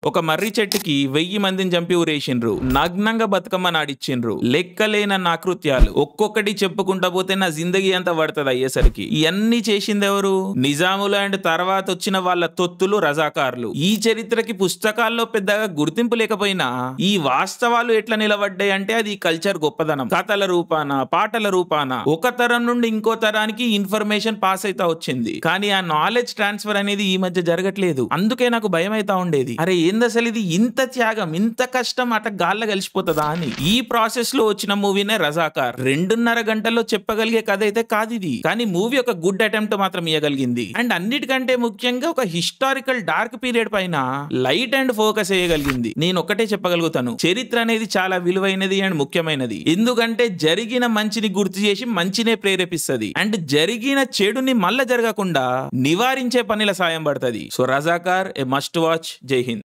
ఒక మర్రి చెట్టుకి 1000 మందిని చంపి ఊరేసిండ్రు. నగ్నంగా బతుకమ్మ నాడిచ్చిండ్రు. లెక్కలేనన్న ఆకృత్యాలు ఒక్కొక్కటి చెప్పుకుంటా పోతే నా జిందగీ అంతా పడుతుంది అయ్యేసరికి. ఇవన్నీ చేసిందెవరు? నిజాములు అండ్ తర్వాత వచ్చిన వాళ్ళ తొత్తులు రజాకార్లు. ఈ చరిత్రకి పుస్తకాల్లో పెద్దగా గుర్తింపు లేకపోయినా ఈ వాస్తవాలు ఎట్లా నిలబడ్డాయి అంటే అది కల్చర్ గొప్పదనం. కథల రూపాన, పాటల రూపాన ఒక తరం నుండి ఇంకో తరానికి ఇన్ఫర్మేషన్ పాస్ అయితా వచ్చింది. కానీ ఆ నాలెడ్జ్ ట్రాన్స్ఫర్ అనేది ఈ మధ్య జరగట్లేదు. అందుకే నాకు భయం అయితా ఉండేది. అరే ఏంది అసలు ఇది, ఇంత త్యాగం, ఇంత కష్టం అట గాల్లో కలిసిపోతుందా అని. ఈ ప్రాసెస్ లో వచ్చిన మూవీనే రజాకార్. 2.5 గంటల్లో చెప్పగలిగే కథ అయితే కాదు ఇది. కానీ మూవీ ఒక గుడ్ అటెంప్ట్ మాత్రం ఇవ్వగలిగింది. అండ్ అన్నిటికంటే ముఖ్యంగా ఒక హిస్టారికల్ డార్క్ పీరియడ్ పైన లైట్ అండ్ ఫోకస్ చేయగలిగింది. నేను ఒకటే చెప్పగలుగుతాను, చరిత్ర అనేది చాలా విలువైనది అండ్ ముఖ్యమైనది. ఎందుకంటే జరిగిన మంచిని గుర్తు చేసి మంచినే ప్రేరేపిస్తుంది. అండ్ జరిగిన చెడుని మళ్ళా జరగకుండా నివారించే పనిల సాయం పడుతుంది. So Razakar a must watch. జై హింద్.